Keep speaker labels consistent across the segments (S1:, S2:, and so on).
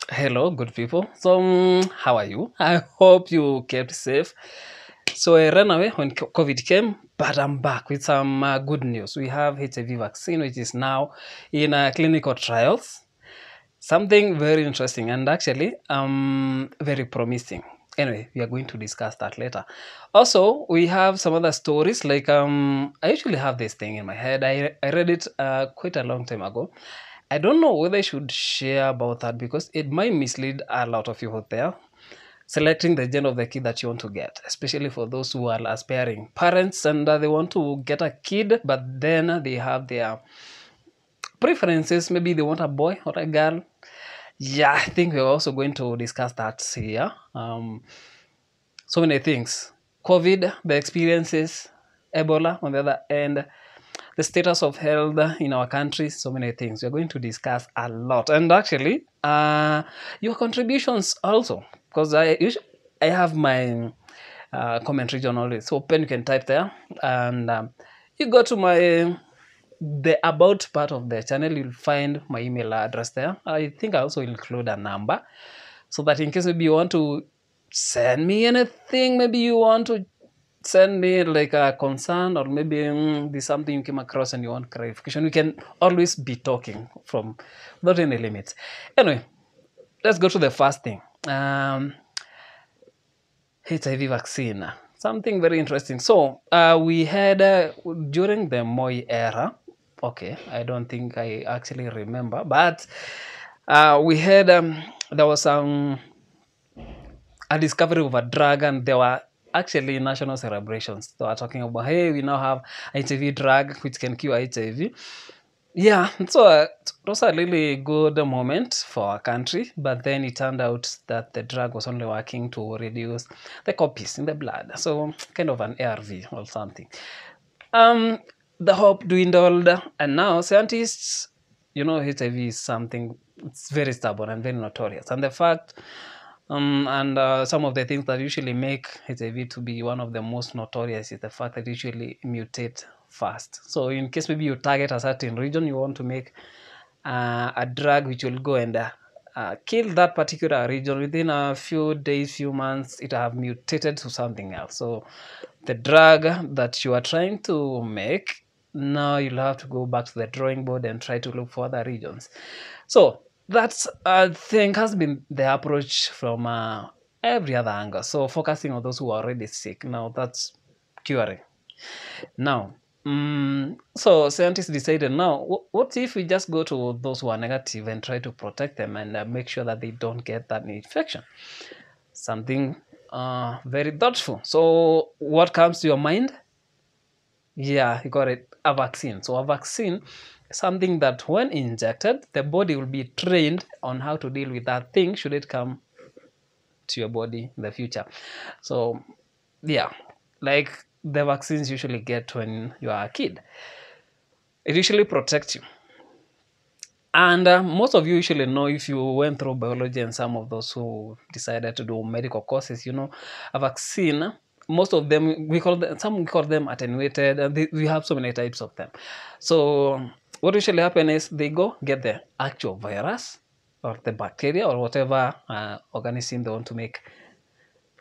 S1: Hello, good people. So, how are you? I hope you kept safe. So, I ran away when COVID came, but I'm back with some good news. We have HIV vaccine, which is now in clinical trials. Something very interesting and actually very promising. Anyway, we are going to discuss that later. Also, we have some other stories. Like I usually have this thing in my head. I read it quite a long time ago. I don't know whether I should share about that because it might mislead a lot of people there. Selecting the gender of the kid that you want to get, especially for those who are aspiring parents and they want to get a kid, but then they have their preferences. Maybe they want a boy or a girl. Yeah, I think we're also going to discuss that here. So many things. COVID, the experiences, Ebola on the other end, the status of health in our country, so many things. We're going to discuss a lot. And actually, your contributions also, because I have my comment region already. So open, you can type there. And you go to my the about part of the channel, you'll find my email address there. I think I also include a number so that in case maybe you want to send me anything, maybe you want to send me like a concern, or maybe there's something you came across and you want clarification, we can always be talking from without any limits. Anyway, let's go to the first thing. HIV vaccine. Something very interesting. So we had during the Moi era. Okay, I don't think I actually remember, but we had there was a discovery of a drug, and there were actually national celebrations. They were talking about, hey, we now have HIV drug which can cure HIV. Yeah, so it was a really good moment for our country, but then it turned out that the drug was only working to reduce the copies in the blood, so kind of an ARV or something. Um, the hope dwindled, and now scientists, HIV is something, it's very stubborn and very notorious, and the fact and some of the things that usually make HIV to be one of the most notorious is the fact that it usually mutate fast. So in case maybe you target a certain region, you want to make a drug which will go and kill that particular region within a few days, few months, it have mutated to something else. So the drug that you are trying to make, now you'll have to go back to the drawing board and try to look for other regions. So that's, I think, has been the approach from every other angle. So focusing on those who are already sick. Now that's curing. Now, so scientists decided now, what if we just go to those who are negative and try to protect them and make sure that they don't get that infection? Something very thoughtful. So what comes to your mind? Yeah, you got it. A vaccine. So a vaccine is something that when injected, the body will be trained on how to deal with that thing should it come to your body in the future. So yeah, like the vaccines usually get when you are a kid. It usually protects you. And most of you usually know, if you went through biology and some of those who decided to do medical courses, a vaccine, most of them, some we call them attenuated, and we have so many types of them. So what usually happens is they go get the actual virus or the bacteria or whatever organism they want to make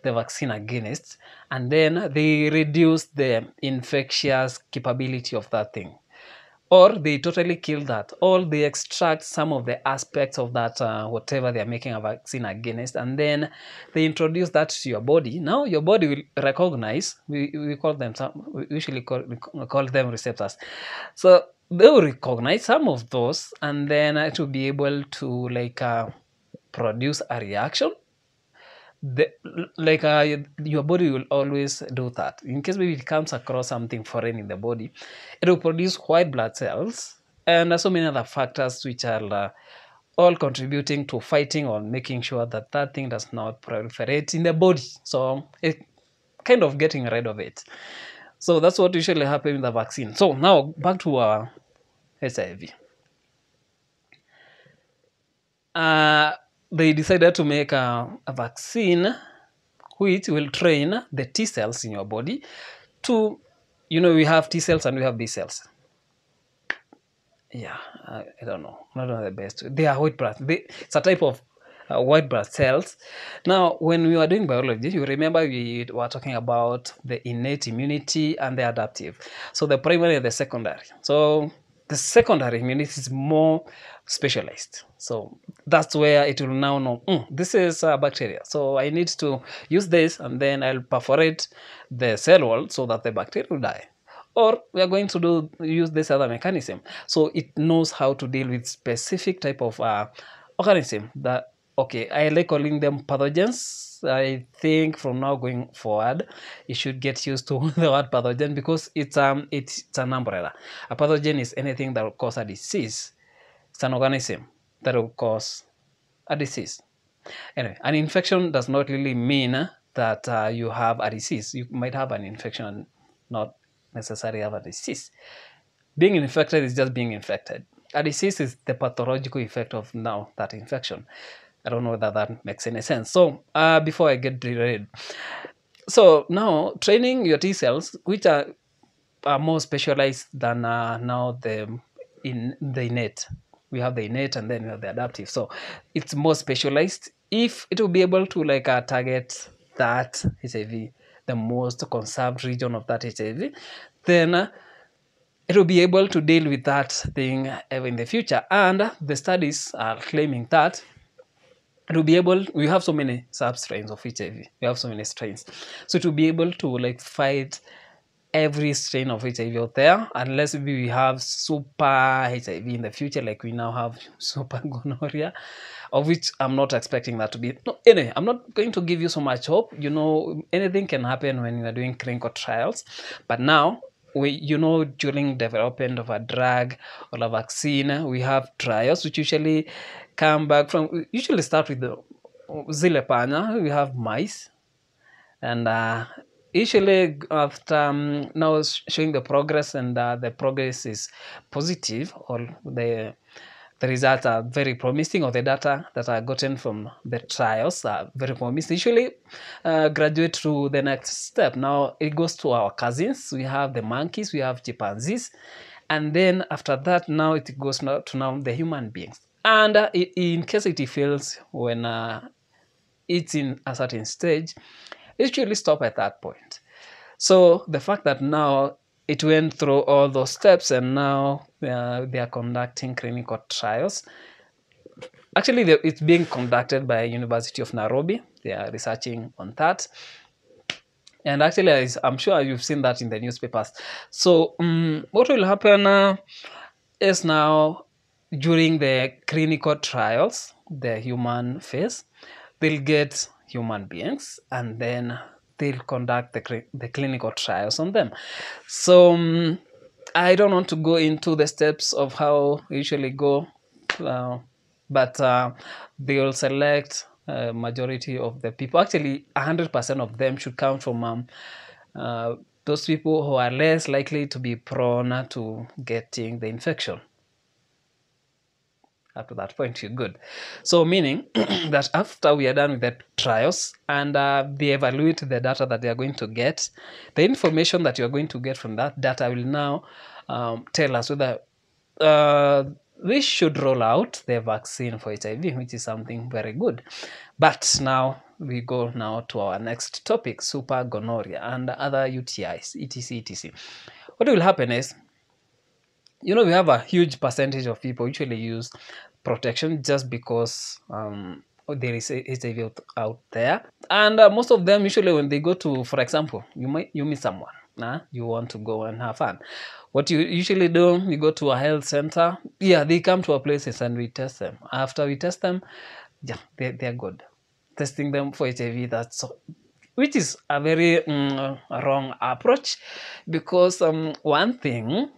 S1: the vaccine against, and then they reduce the infectious capability of that thing, or they totally kill that, or they extract some of the aspects of that whatever they are making a vaccine against, and then they introduce that to your body. Now your body will recognize, we call them we usually call them receptors. So they will recognize some of those, and then to be able to like produce a reaction. the, like your body will always do that. In case maybe it comes across something foreign in the body, it will produce white blood cells and so many other factors which are all contributing to fighting or making sure that that thing does not proliferate in the body. So it kind of getting rid of it. So that's what usually happens with the vaccine. So now back to our HIV. Uh, they decided to make a vaccine which will train the T cells in your body to, we have T cells and we have B cells. Yeah, I don't know. Not the best. They are white blood. It's a type of white blood cells. Now, when we were doing biology, you remember we were talking about the innate immunity and the adaptive. So the primary and the secondary. So the secondary immunity is more specialized. So that's where it will now know, this is a bacteria. So I need to use this, and then I'll perforate the cell wall so that the bacteria will die. Or we are going to use this other mechanism. So it knows how to deal with specific type of organism that, okay, I like calling them pathogens. I think from now going forward, you should get used to the word pathogen, because it's an umbrella. A pathogen is anything that will cause a disease. It's an organism that will cause a disease. Anyway, an infection does not really mean that you have a disease. You might have an infection and not necessarily have a disease. Being infected is just being infected. A disease is the pathological effect of now that infection. I don't know whether that makes any sense. So before I get derailed, so now training your T cells, which are more specialized than now the innate. We have the innate, and then we have the adaptive. So it's more specialized. If it will be able to target that HIV, the most conserved region of that HIV, then it will be able to deal with that thing in the future. And the studies are claiming that it will be able, we have so many substrains of HIV, we have so many strains, so it will be able to fight every strain of HIV out there, unless we have super HIV in the future, like we now have super gonorrhea, of which I'm not expecting that to be. No, anyway, I'm not going to give you so much hope. Anything can happen when you are doing clinical trials, but now during development of a drug or a vaccine, we have trials which usually start with the zile panya. We have mice, and usually after now showing the progress, and the progress is positive, or the results are very promising, or the data that are gotten from the trials are very promising, usually graduate to the next step. Now it goes to our cousins. We have the monkeys, we have chimpanzees, and then after that, now it goes to the human beings. And in case it fails when it's in a certain stage, it usually stop at that point. So the fact that now it went through all those steps, and now they are conducting clinical trials. Actually, it's being conducted by University of Nairobi. They are researching on that. And actually, I'm sure you've seen that in the newspapers. So what will happen is now, during the clinical trials, the human phase, they'll get human beings, and then they'll conduct the clinical trials on them. So I don't want to go into the steps of how we usually go, but they will select a majority of the people. Actually, 100% of them should come from those people who are less likely to be prone to getting the infection. Up to that point, you're good. So meaning that after we are done with the trials, and they evaluate the data that they are going to get, the information that you are going to get from that data will now tell us whether we should roll out the vaccine for HIV, which is something very good. But now we go now to our next topic, super gonorrhea and other UTIs, etc, etc. What will happen is, we have a huge percentage of people usually use protection just because there is HIV out there. And most of them, usually when they go to, for example, you meet someone, you want to go and have fun. What you usually do, you go to a health center. Yeah, they come to our places and we test them. After we test them, yeah, they're good. Testing them for HIV, which is a very wrong approach, because one thing,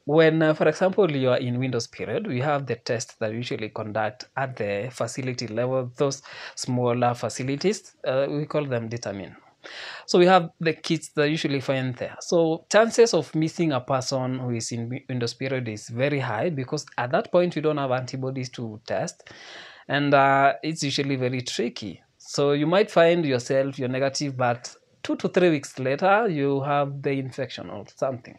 S1: when, for example, you are in Windows period, we have the tests that we usually conduct at the facility level, those smaller facilities, we call them determine. So we have the kits that usually find there. So chances of missing a person who is in Windows period is very high, because at that point you don't have antibodies to test, and it's usually very tricky. So you might find yourself, you're negative, but 2 to 3 weeks later you have the infection or something,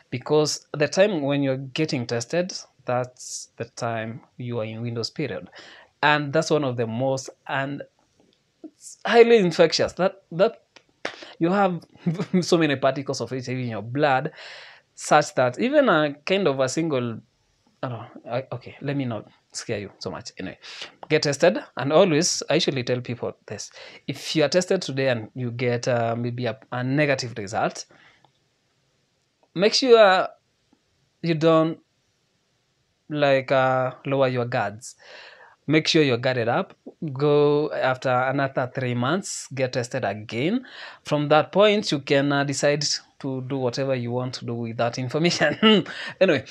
S1: because the time when you're getting tested, that's the time you are in Windows period. and that's one of the most and highly infectious. That you have so many particles of HIV in your blood, such that even a kind of a single, I don't know, okay, let me not scare you so much. Anyway, get tested, and always, I usually tell people this: if you are tested today and you get maybe a negative result, make sure you don't like lower your guards. Make sure you're guarded up. Go after another 3 months, get tested again. From that point, you can decide to do whatever you want to do with that information. Anyway,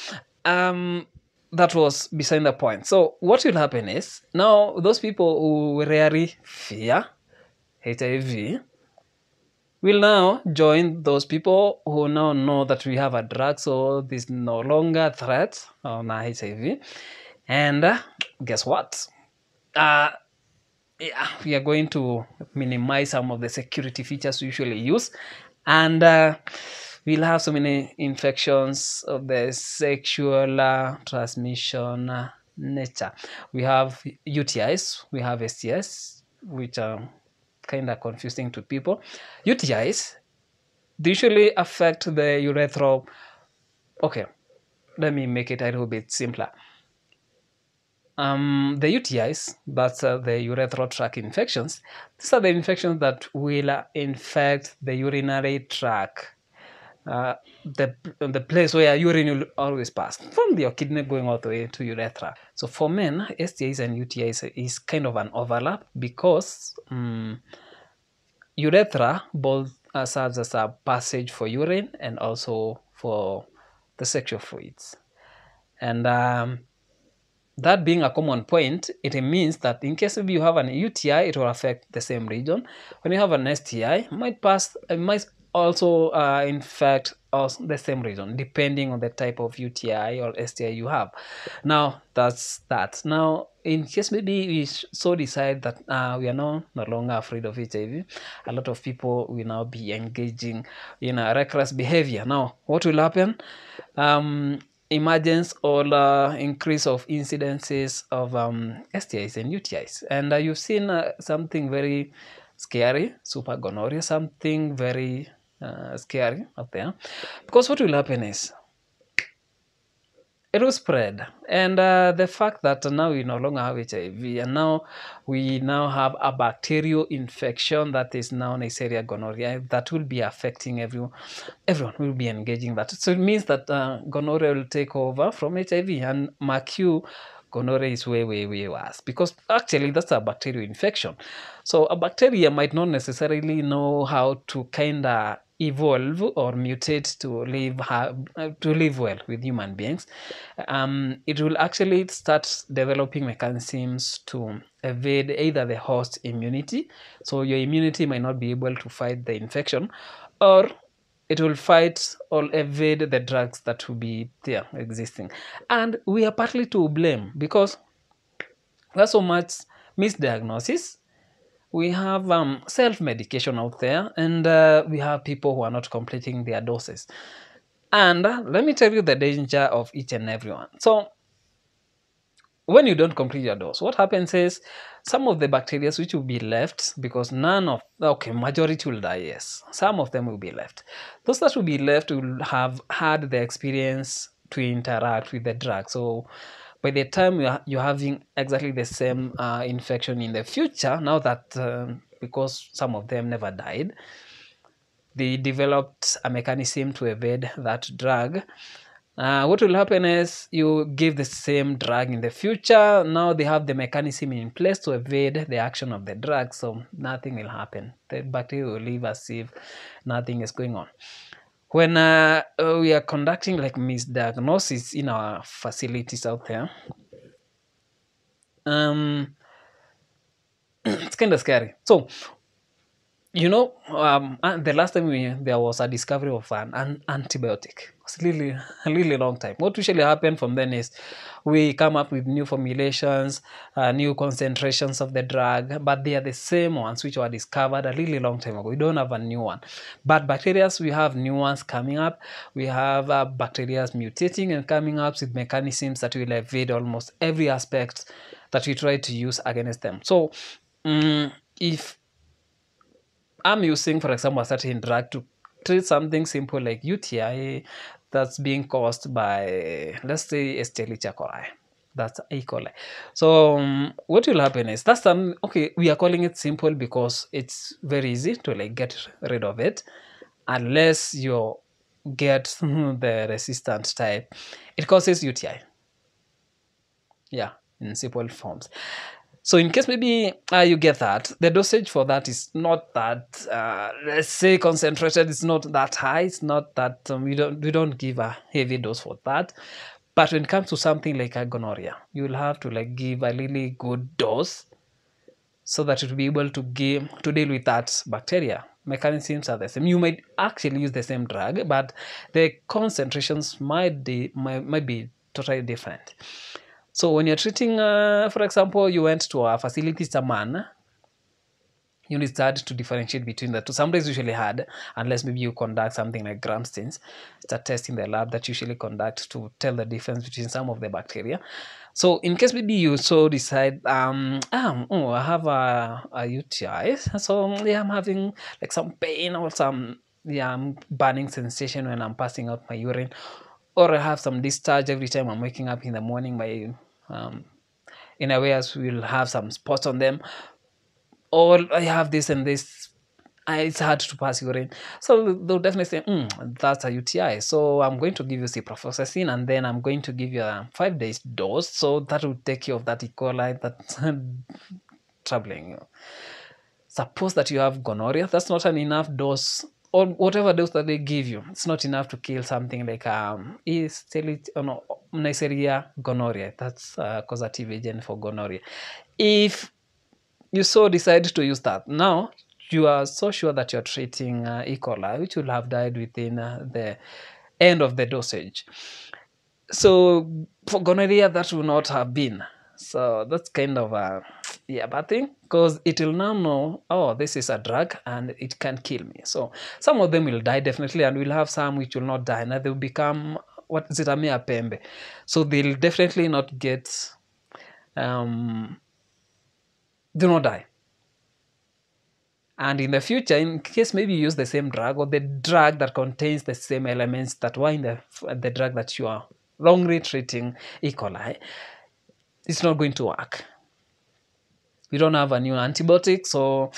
S1: that was beside the point. So what will happen is, now those people who rarely fear HIV will now join those people who now know that we have a drug, so there's no longer threat on HIV. And guess what? Yeah, we are going to minimize some of the security features we usually use, and we'll have so many infections of the sexual transmission nature. We have UTIs, we have STIs, which are kind of confusing to people. UTIs, they usually affect the urethral. Okay, let me make it a little bit simpler. The UTIs, that's the urethral tract infections. These are the infections that will infect the urinary tract, the place where urine will always pass from your kidney going all the way to urethra. So for men, STIs and UTIs is kind of an overlap, because urethra both serves as a passage for urine and also for the sexual fluids. And that being a common point, it means that in case if you have an UTI, it will affect the same region. When you have an STI, it might also infect the same region, depending on the type of UTI or STI you have. Now, that's that. Now, in case maybe we so decide that we are no longer afraid of HIV, a lot of people will now be engaging in a reckless behavior. Now, what will happen? Emergence or increase of incidences of STIs and UTIs. And you've seen something very scary, super gonorrhea, something very scary out there. Because what will happen is, it will spread. And the fact that now we no longer have HIV, and now we now have a bacterial infection that is now Neisseria gonorrhea, that will be affecting everyone. Everyone will be engaging that. So it means that gonorrhea will take over from HIV, and mark you, gonorrhea is way, way, way worse, because actually that's a bacterial infection. So a bacteria might not necessarily know how to kind of evolve or mutate to live well with human beings. It will actually start developing mechanisms to evade either the host immunity, so your immunity might not be able to fight the infection, or it will fight or evade the drugs that will be there existing. And we are partly to blame, because there's so much misdiagnosis. We have self-medication out there, and we have people who are not completing their doses. And let me tell you the danger of each and every one. So when you don't complete your dose, what happens is, some of the bacteria which will be left, because majority will die, yes. Some of them will be left. Those that will be left will have had the experience to interact with the drug. So by the time you're having exactly the same infection in the future, now that because some of them never died, they developed a mechanism to evade that drug. What will happen is, you give the same drug in the future. Now they have the mechanism in place to evade the action of the drug, so nothing will happen. The bacteria will live as if nothing is going on. When we are conducting like misdiagnosis in our facilities out there, it's kind of scary. So, the last time there was a discovery of an antibiotic. It was a really long time. What usually happens from then is, we come up with new formulations, new concentrations of the drug, but they are the same ones which were discovered a really long time ago. We don't have a new one. But bacteria, we have new ones coming up. We have bacteria mutating and coming up with mechanisms that will evade almost every aspect that we try to use against them. So if I'm using, for example, a certain drug to treat something simple like UTI that's being caused by, let's say, Escherichia coli. That's E. coli. So what will happen is that's okay. We are calling it simple because it's very easy to like get rid of it, unless you get the resistant type. It causes UTI. Yeah, in simple forms. So in case maybe you get that, the dosage for that is not that, let's say, concentrated. It's not that high. It's not that we don't give a heavy dose for that. But when it comes to something like a gonorrhea, you'll have to like give a really good dose so that it will be able to deal with that bacteria. Mechanisms are the same. You might actually use the same drug, but the concentrations might be totally different. So when you're treating, for example, you went to a facility, it's a man, you need to differentiate between the two. Sometimes usually hard, unless maybe you conduct something like gram stains. It's a test in the lab that usually conduct to tell the difference between some of the bacteria. So in case maybe you so decide, I have a UTI, so yeah, I'm having like some pain or some burning sensation when I'm passing out my urine, or I have some discharge every time I'm waking up in the morning. My in a way as will have some spots on them, or I have this and this. It's hard to pass urine. So they'll definitely say, that's a UTI. So I'm going to give you ciprofloxacin, and then I'm going to give you a 5 days dose. So that will take care of that E. coli that's troubling you. Suppose that you have gonorrhea, that's not an enough dose, or whatever dose that they give you, it's not enough to kill something like Neisseria gonorrhea. That's a causative agent for gonorrhea. If you so decide to use that, now you are so sure that you're treating E. coli, which will have died within the end of the dosage. So for gonorrhea, that will not have been. So that's kind of a bad thing, because it will now know, oh, this is a drug and it can kill me. So some of them will die definitely, and we'll have some which will not die, and they will become, what is it, a mere pembe. So they'll definitely not get, do not die. And in the future, in case maybe you use the same drug, or the drug that contains the same elements that were in the drug that you are wrongly treating E. coli, it's not going to work. We don't have a new antibiotic. So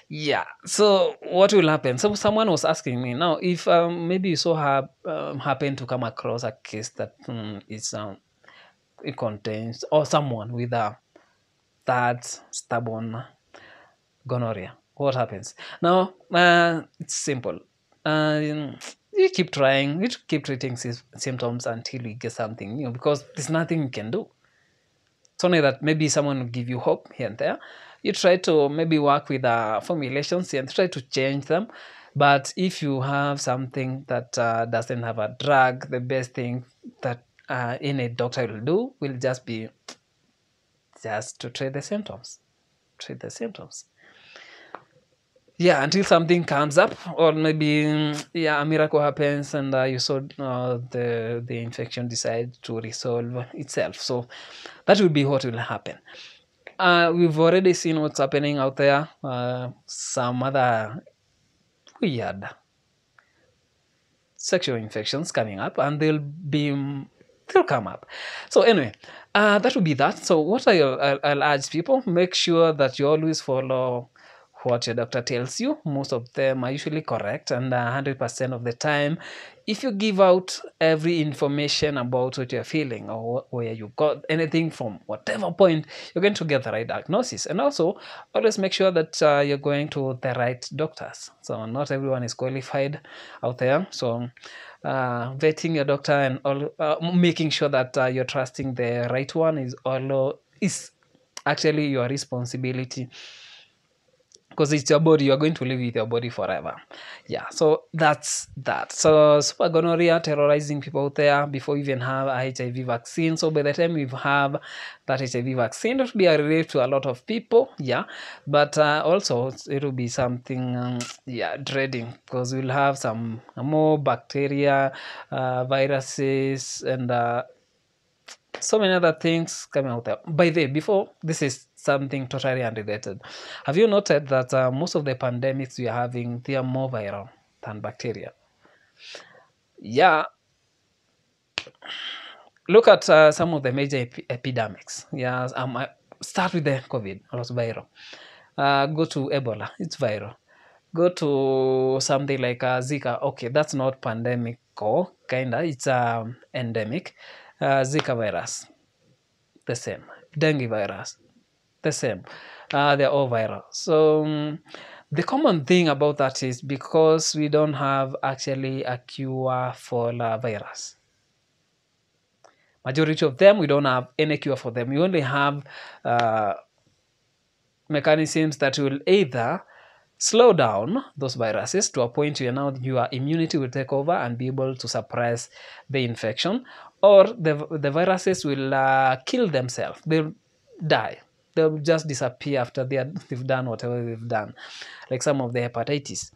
S1: yeah, so what will happen? So someone was asking me now, if maybe you so happen to come across a case that it contains, or someone with that stubborn gonorrhea, what happens? Now it's simple. You keep trying, you keep treating symptoms until you get something new, because there's nothing you can do. It's only that maybe someone will give you hope here and there. You try to maybe work with formulations and try to change them. But if you have something that doesn't have a drug, the best thing that any doctor will do will just be just to treat the symptoms. Treat the symptoms. Yeah, until something comes up, or maybe a miracle happens, and you saw the infection decide to resolve itself. So that will be what will happen. We've already seen what's happening out there. Some other weird sexual infections coming up, and they'll come up. So anyway, that will be that. So what I'll urge people, make sure that you always follow what your doctor tells you. Most of them are usually correct, and 100% of the time, if you give out every information about what you're feeling, or where you got anything from whatever point, you're going to get the right diagnosis. And also, always make sure that you're going to the right doctors. So not everyone is qualified out there. So vetting your doctor and making sure that you're trusting the right one is actually your responsibility, because it's your body. You're going to live with your body forever. Yeah, so that's that. So super gonorrhea terrorizing people out there before we even have a HIV vaccine. So by the time we have that HIV vaccine, it will be a relief to a lot of people. Yeah, but also it will be something dreading, because we'll have some more bacteria, viruses, and so many other things coming out there. By the way, before, this is something totally unrelated. Have you noted that most of the pandemics we are having, they are more viral than bacteria? Yeah, look at some of the major epidemics. Yeah, start with the COVID, it was viral. Go to Ebola, it's viral. Go to something like Zika. Okay, that's not pandemic, or kinda, it's endemic. Zika virus, the same. Dengue virus, the same. They're all viral. So the common thing about that is because we don't have actually a cure for the virus. Majority of them, we don't have any cure for them. We only have uh, mechanisms that will either slow down those viruses to a point where now your immunity will take over and be able to suppress the infection, or the viruses will kill themselves. They'll die. They'll just disappear after they've done whatever they've done, like some of the hepatitis.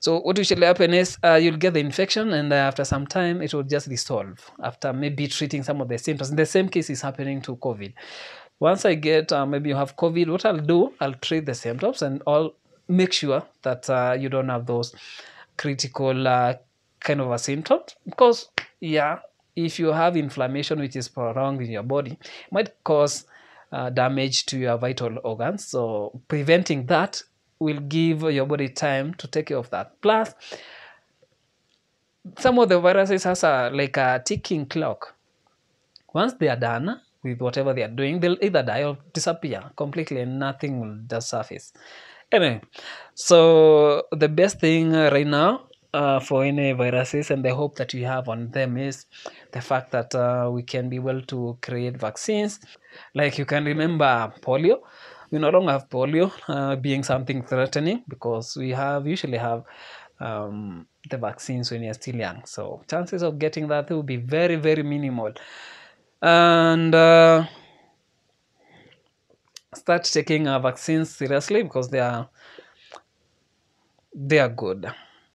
S1: So what usually happen is you'll get the infection, and after some time it will just resolve after maybe treating some of the symptoms. In the same case is happening to COVID. Once I get maybe you have COVID, what I'll do, I'll treat the symptoms and I'll make sure that you don't have those critical kind of a symptom. Because yeah, if you have inflammation which is prolonged in your body, it might cause damage to your vital organs. So preventing that will give your body time to take care of that. Plus, some of the viruses has like a ticking clock. Once they are done with whatever they are doing, they'll either die or disappear completely, and nothing will just surface. Anyway, so the best thing right now for any viruses and the hope that we have on them is the fact that we can be able to create vaccines. Like you can remember polio. We no longer have polio being something threatening because we have usually have the vaccines when you're still young. So chances of getting that will be very, very minimal. And start taking vaccines seriously because they are good.